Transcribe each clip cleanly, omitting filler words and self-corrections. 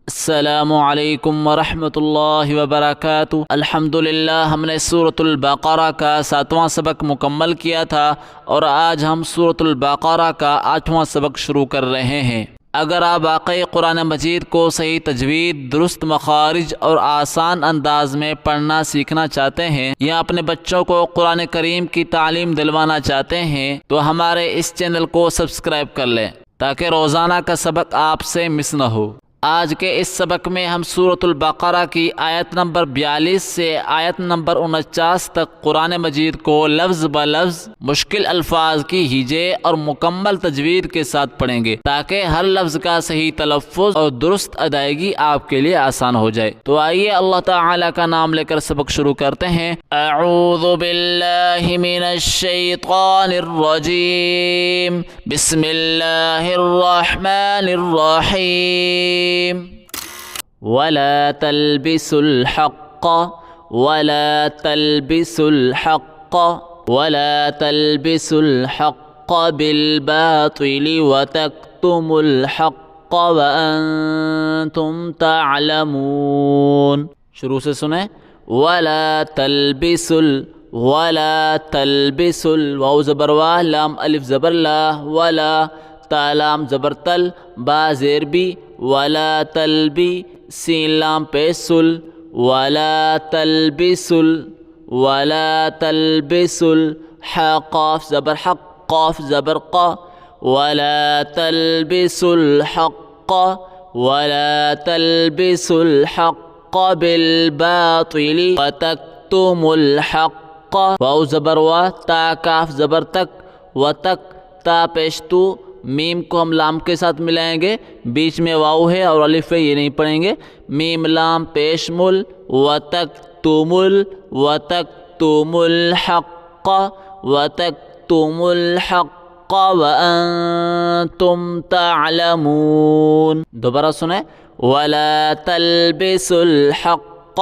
अस्सलामुअलैकुम वरहमतुल्लाहि वबरकातुहू। अल्हम्दुलिल्लाह, हमने सूरतुल बक़रा का 7वां सबक मुकम्मल किया था और आज हम सूरतुल बक़रा का 8वां सबक शुरू कर रहे हैं। अगर आप वाकई कुरान मजीद को सही तजवीद, दुरुस्त मखारिज और आसान अंदाज में पढ़ना सीखना चाहते हैं या अपने बच्चों को कुरान करीम की तालीम दिलवाना चाहते हैं तो हमारे इस चैनल को सब्सक्राइब कर लें ताकि रोज़ाना का सबक आपसे मिस न हो। आज के इस सबक में हम सूरतुल बक़रा की आयत नंबर 42 से आयत नंबर 49 तक कुरान मजीद को लफ्ज़ ब लफ्ज़ मुश्किल अल्फाज की हिजे और मुकम्मल तजवीद के साथ पढ़ेंगे ताकि हर लफ्ज़ का सही तलफ़्फ़ुज़ और दुरुस्त अदायगी आपके लिए आसान हो जाए। तो आइए अल्लाह ताला का नाम लेकर सबक शुरू करते हैं। अऊज़ु बिल्लाहि मिनश शैतानिर रजीम, बिस्मिल्लाहिर रहमानिर रहीम। वला तल्बिसुल हक़्क़ वला तल्बिसुल हक़्क़ वला तल्बिसुल हक़्क़ बिल बातिल व तक्तुमुल हक़्क़ व अंतुम तअलमून। शुरू से सुने। वला तल्बिसुल वाव ज़बर वा, लाम अलिफ ज़बर ला, वला तालाम ज़बर तल, बा ज़ेर बी, वला तल्बी सीन लाम पेसुल, वला तल्बिसुल हा क़ाफ ज़बर हक़, क़ाफ ज़बर क़ा, वला तल्बिसुल हक़्क़ बिल बातिल व तक्तुमुल हक़्क़। वाव ज़बर वा, ता काफ ज़बर तक, व तक ता पेशतू, मीम को हम लाम के साथ मिलाएंगे, बीच में वाव है और अलिफ है, ये नहीं पढ़ेंगे। मीम लाम पेशमुल व तक्तुमुल हक़्क़ व अंतुम तअलमून। दोबारा सुने। वला तल्बिसुल हक़्क़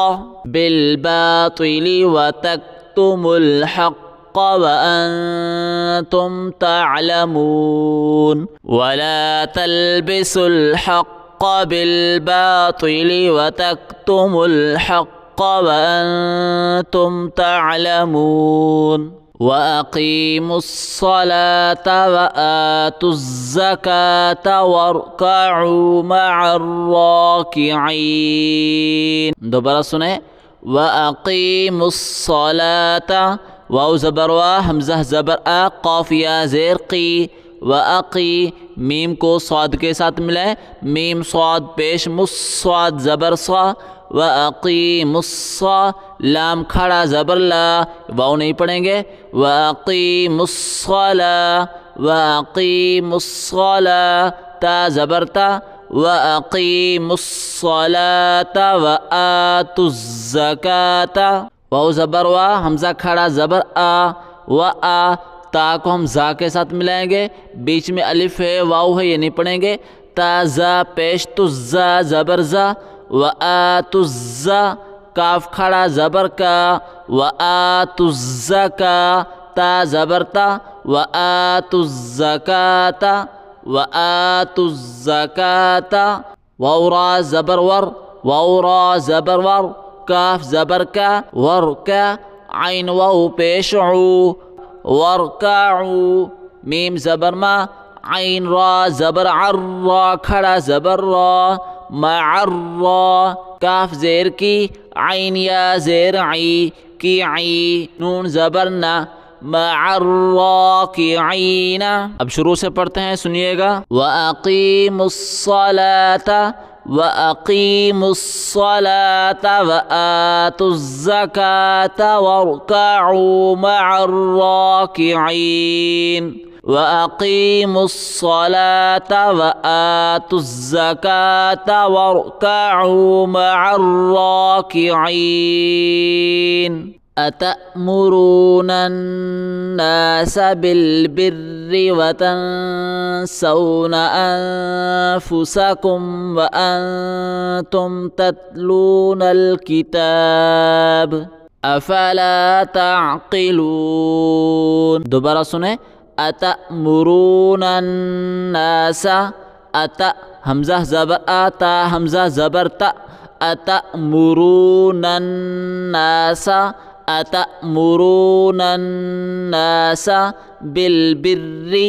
बिल बातिल व तक्तुमुल हक़्क़ व अंतुम तअलमून। वला तल्बिसुल हक़्क़ बिल बातिल व तक्तुमुल हक़्क़ व अंतुम तअलमून। व अक़ीमुस्सलात व आतुज़्ज़कात वरकअू मअर्राकिईन। दोबारा सुने। व अक़ीमुस्सलात, वाव ज़बर वा, हमज़ा ज़बर आ, क़ाफ या ज़ेर क़ी, व अक़ी मीम को स्वाद के साथ मिलाए, मीम स्वाद पेश, मुस्वाद ज़बर सा, व अक़ीमुस्सा लाम खड़ा ज़बर ला, वाव नहीं पढ़ेंगे। व अक़ीमुस्सला ता ज़बर ता, व अक़ीमुस्सलात व आतुज़्ज़कात, वाव ज़बर वा, हमज़ा खड़ा ज़बर आ, व आ ता को हम ज़ा के साथ मिलाएंगे, बीच में अलिफ है, वाव है, ये नहीं पढ़ेंगे। ता ज़ा पेश तुज़्ज़ा ज़बर ज़ा, व आतुज़्ज़ा काफ खड़ा ज़बर का, व आतुज़्ज़का ता ज़बर ता, व आतुज़्ज़कात वाव रा ज़बर वर, काफ ज़बर का, वर का आइन वाव पेश ऊ, वरकअू मीम ज़बर मा, आइन रा ज़बर अर, रा खड़ा ज़बर रा, मअर्रा काफ ज़ेर की, आइन या ज़ेर आई की आई, नून ज़बर ना, मअर्राकिईन। अब शुरू से पढ़ते हैं, सुनिएगा। व अक़ीमुस्सलात व आतुज़्ज़कात वरकअू मअर्राकिईन। व अक़ीमुस्सलात व आतुज़्ज़कात वरकअू मअर्राकिईन। अतअमुरूनन्नास बिल्बिर्रि व तन्सौना अन्फुसकुम व अंतुम तत्लूनल किताब अफला ताक़िलून। दोबारा सुने। अतअमुरूनन्नास, अत हमज़ा ज़बर आ, ता हमज़ा ज़बर ता, अतअमुरूनन्नासा, अतअमुरूनन्नासा बिलबिर्रि,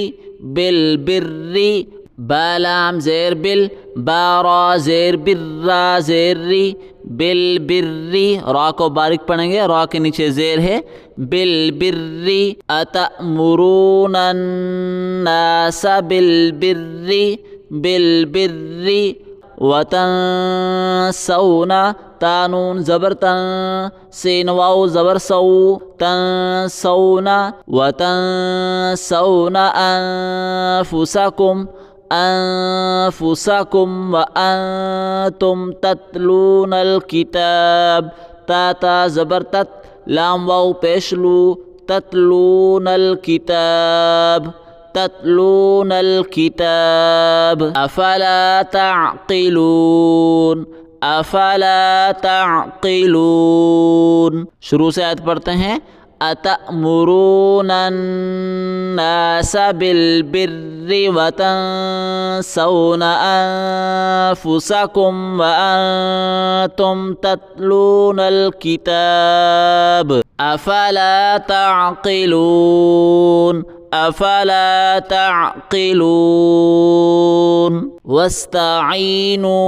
बिलबिर्रि, बालाम ज़ेर बिल, बारा ज़ेर बिर्रा ज़ेर री, बिलबिर्रि, रा को बारीक पढ़ेंगे, रा के नीचे ज़ेर है, बिलबिर्रि, अतअमुरूनन्नासा बिलबिर्रि, बिलबिर्रि, वतंसौना, तानून ज़बर तन, सीन वाउ ज़बर सौ, तंसौना, वतंसौना अनफुसकुम, अनफुसकुम व अंतुम तत्लूनल किताब, ता ज़बर तत, लाम वाउ पेशलू, तत्लूनल किताब, तत्लूनल किताब, अफला ताक़िलून, अफला ताक़िलून। शुरू से आयत पढ़ते हैं। अतअमुरूनन्नासा बिलबिर्रि वतंसौना अनफुसकुम व अंतुम तत्लूनल किताब, अफला ताक़िलून, अफला ताक़िलून। वस्तईनु,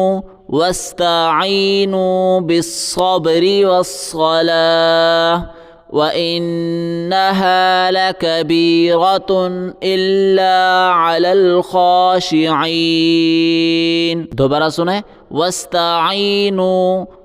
वस्तईनु बिस्सब्रि वस्सलाह व इन्नहा लकबीरतुन इल्ला अलल खाशिईन। दोबारा सुने, वस्तईनु,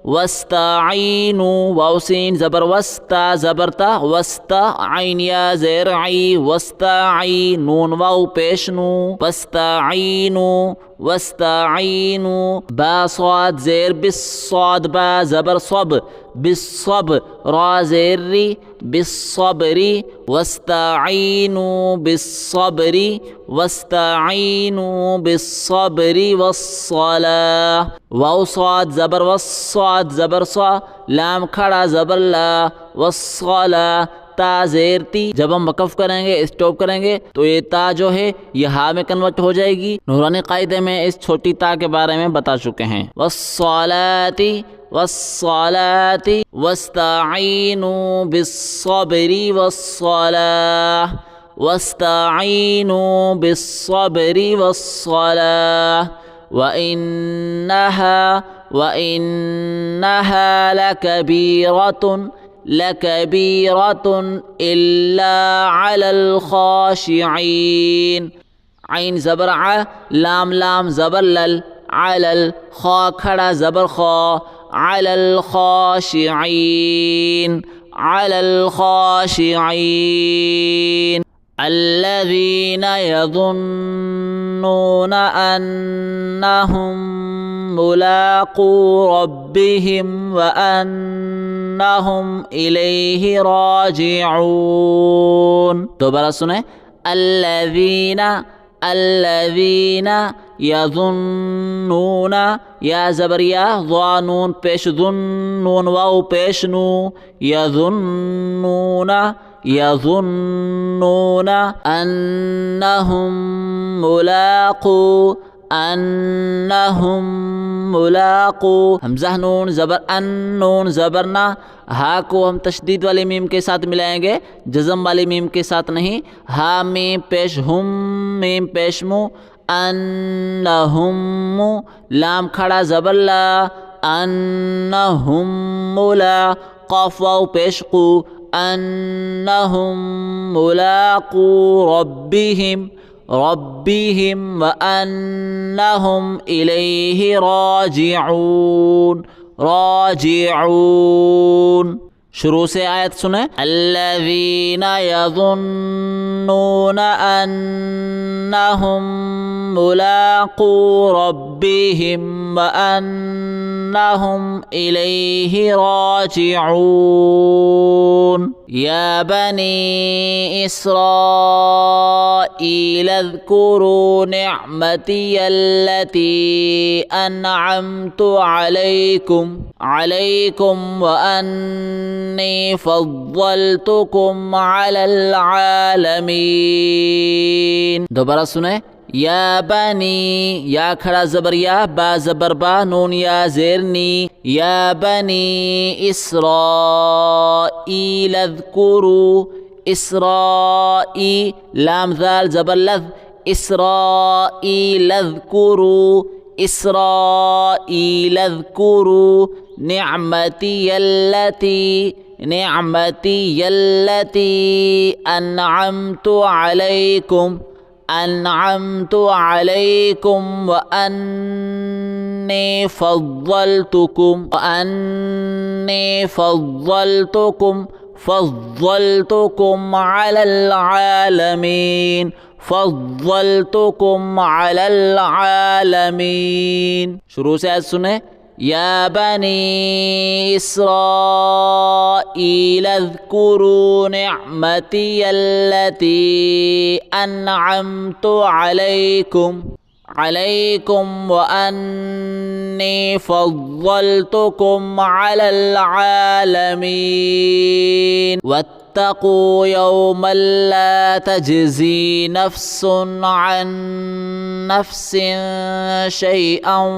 वस्तईनु, वाव सीन ज़बर वस्ता ज़बरता, वस्ता आइन या ज़ेर आई, वस्तई, नून वाव पेशनू, वस्तईनु, वस्तईनु, बा स्वाद ज़ेर बिस्साद, बा ज़बर सब, बिस्सब, रा ज़ेर री, बिस्सब्रि, वस्तईनु बिस्सब्रि, वस्तईनु बिस्सब्रि वस्सलाह, वाव स्वाद ज़बर वस्साद ज़बर सा, लाम खड़ा ज़बर ला, वस्सलाह, ता ज़ेर ती। जब हम वक़फ़ करेंगे, स्टॉप करेंगे, तो ये ता जो है ये हा में कन्वर्ट हो जाएगी। नूरानी क़ायदे में इस छोटी ता के बारे में बता चुके हैं। वस्सलाती, वस्सलाती, वस्तईनु बिस्सब्रि वस्सलाह, वस्तईनु बिस्सब्रि वस्सलाह व इन्नहा लकबीरतुन, लकबीरतुन इल्ला अलल खाशिईन। आइन ज़बर आ, लाम लाम ज़बर लल, अलल, खा खड़ा ज़बर खा, अलल खाशिईन, अलल खाशिईन। अल्लज़ीना यज़ुन्नूना अन्नहुम मुलाक़ू रब्बिहिम व अन्नहुम इलैहि राजिऊन। दोबारा सुने, अल्लज़ीना, अल्लज़ीना यज़ुन्नूना, या ज़बरिया ज़ानून पेश ज़ुन, नून वाव पेश नू, यज़ुन्नूना, यज़ुन्नूना अन्नहुम मुलाक़ू, अन्नहुम मुलाक़ू। हमज़ा नून ज़बर अन, नून ज़बर ना, हा को हम तशदीद वाले मीम के साथ मिलाएंगे, जज़म वाले मीम के साथ नहीं। हा मीम पेश हुम, मीम पेश मु, अन्नहुम, लाम खड़ा ज़बर ला, अन्नहुम मुला, क़ाफ़ वाव पेश क़ू, अन्नहुम मुलाक़ू रब्बिहिम, रब्बिहिम व अन्नहुम इलैहि राजिऊन, राजिऊन। शुरू से आयत सुने। अल्लज़ीना यज़ुन्नूना अन्नहुम मुलाक़ू रब्बिहिम व अन्नहुम इलैहि राजिऊन। या बनी इस्राईल अज़्कुरू निअमती अल्लती अनअमतु अलैकुम व अन्नी फ़ज़्ज़लतुकुम अलल आलमीन। दोबारा सुने। या बनी, या खड़ा ज़बर या, बा ज़बर बा, नून या ज़ेरनी। या बनी इस्राईल अज़्कुरू, इसराई, लाम ज़ाल ज़बर लज़, इस्राईल अज़्कुरू, इस्राईल अज़्कुरू। निअमती यल्लती, निअमती यल्लती अनअमतु अलैकुम, अनअमतु अलैकुम व अन्नी फज़्ज़लतुकुम, व अन्नी फज़्ज़लतुकुम, फज़्ज़लतुकुम अलल आलमीन, फज़्ज़लतुकुम अलल आलमीन। शुरू से आज सुने। या बनी इस्राईल अज़्कुरू निअमती अल्लती अन्अमतु अलैकुम, अलैकुम व अन्नी फज़्ज़लतुकुम अलल आलमीन। वत्तक़ू यौमन ला तजज़ी नफ्सुन अन नफ्सिन शैअन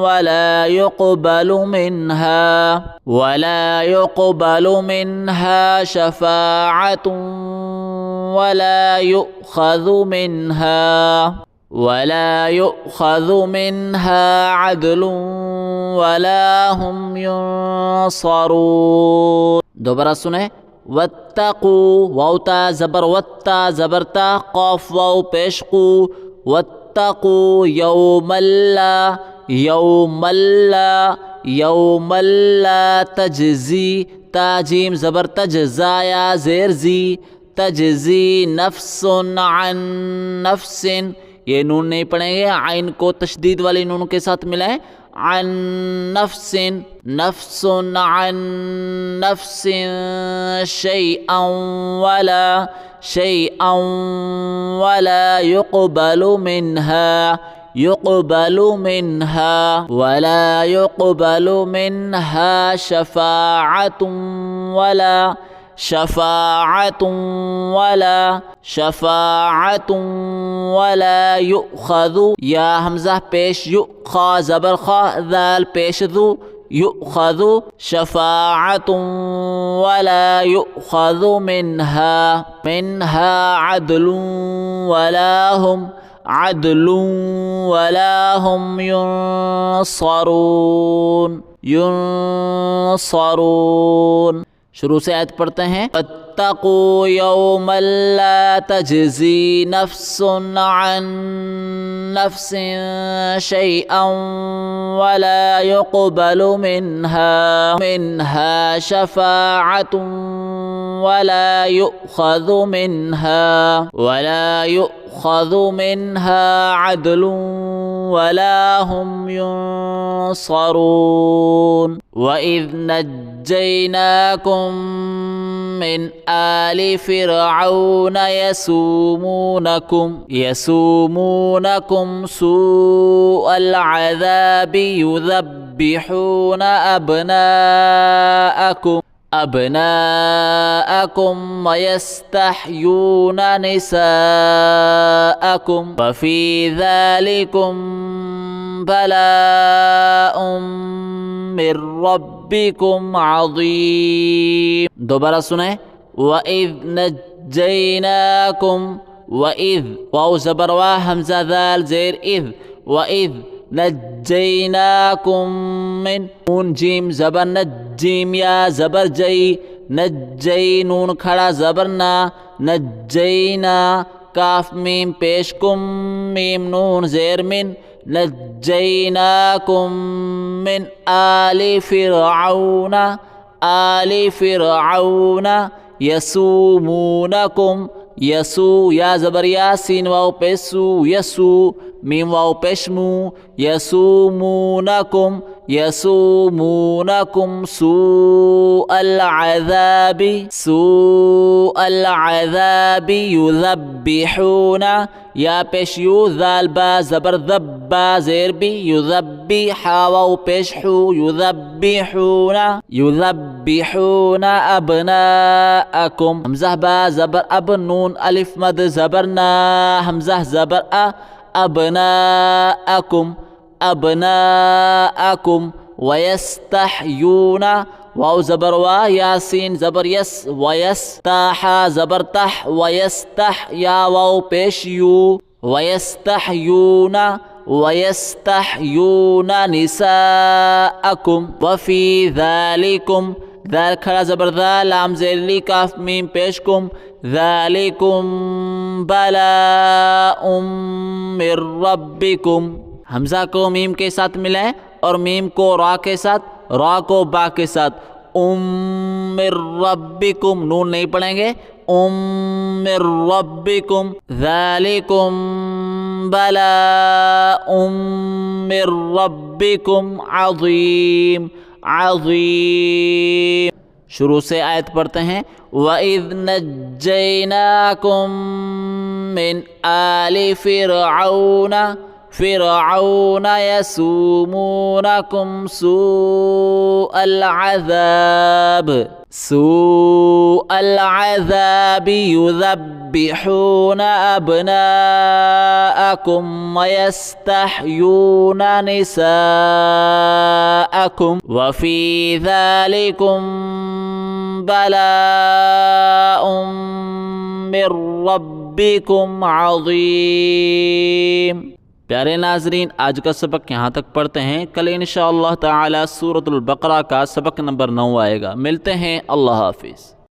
वला युक़बलु मिन्हा शफ़ाअतुन वला युख़ज़ु मिन्हा अदलुन वला हुम युनसरून। दोबारा सुने। वत्तक़ू, वाउता ज़बर वत्ता ज़बरता, क़ाफ वाउ पेशक़ू, वत्तक़ू यौमल्ला, यौमल्ला, यौमल्ला तजज़ी, ताजीम ज़बर तजज़ाया ज़ेरज़ी, तजज़ी नफ्सुन अन नफ्सिन, ये नून नहीं पढ़ेंगे, आइन को तशदीद वाली नून के साथ मिलाएं। अन नफ्सिन, नफ्सुन अन नफ्सिन शैअन वला युक़बलु मिन्हा शफ़ाअतुन वला युख़ज़ु, या हमज़ा पेश यु, खा ज़बर खा, ज़ाल पेश ज़ु, युख़ज़ु, शफ़ाअतुन वला युख़ज़ु मिन्हा अदलुन वला हुम युनसरून। शुरू से आयत पढ़ते हैं। वत्तक़ू यौमन ला तजज़ी नफ्सुन अन नफ्सिन शैअन वला युक़बलु मिन्हा शफ़ाअतुन वला युख़ज़ु मिन्हा अदलुन वला हुम युनसरून। वइज़ नज्जयनाकुम मिन आलि फ़िरऔन यसूमूनकुम सूअल अज़ाबि युज़ब्बिहून अबनाअकुम व यस्तहयून निसाअकुम व फ़ी ज़ालिकुम बलाउम मिर रब्बिकुम अज़ीम। दोबारा सुने। वइज़ नज्जयनाकुम, वइज़ वाउ ज़बर वा, हमज़ा ज़ाल ज़ेर इज़, वइज़ नज्जयनाकुम मिन, नून जीम ज़बर नज्जीम, या ज़बर जई, नज्जई नून खड़ा ज़बर ना, नज्जयना, काफ मीम पेश कुम, मीम नून ज़ेर मिन, नज्जयनाकुम मिन आलि फ़िरऔन यसूमूनकुम, यसू, या ज़बर या, सीन वाउ पेशू, यसू, मीम वाउ पेशमू, यसूमूनकुम, यसुमूनकुम सूअल अज़ाबि युज़ब्बिहूना या पेश यू ज़ाल बा ज़बर ज़ब्बा ज़ेर बी युज़ब्बी हावाउ पेश हू युज़ब्बिहूना अबनाअकुम हमज़ा बा ज़बर अब नून अलिफ मद ज़बर ना हमज़ा ज़बर अ अबनाअकुम वयस्तहयूना वाव ज़बर वा यासीन ज़बर यस वयस्ताहा ज़बर तह वयस्तह या वाव पेश यू वयस्तहयूना निसाअकुम वफ़ी ज़ालिकुम ज़ाल खड़ा ज़बर ज़ा लाम ज़ेली काफ मीम पेश कुम ज़ालिकुम बलाउम मिर रब्बिकुम हमज़ा को मीम के साथ मिलाएं और मीम को रा के साथ रा को बा के साथ मिर रब्बिकुम नून नहीं पढ़ेंगे मिर रब्बिकुम ज़ालिकुम बलाउम मिर रब्बिकुम अज़ीम। शुरू से आयत पढ़ते हैं वइज़ नज्जयनाकुम मिन आलि फ़िरऔन यसुमूनकुम सूअल अज़ाबि युज़ब्बिहूना अबनाअकुम वयस्तहयूना निसाअकुम वफ़ी ज़ालिकुम बलाउम मिर रब्बिकुम अज़ीम। प्यारे नाजरीन, आज का सबक यहाँ तक पढ़ते हैं। कल इंशाअल्लाह ताला सूरतुल बकरा का सबक नंबर 9 आएगा। मिलते हैं। अल्लाह हाफिज़।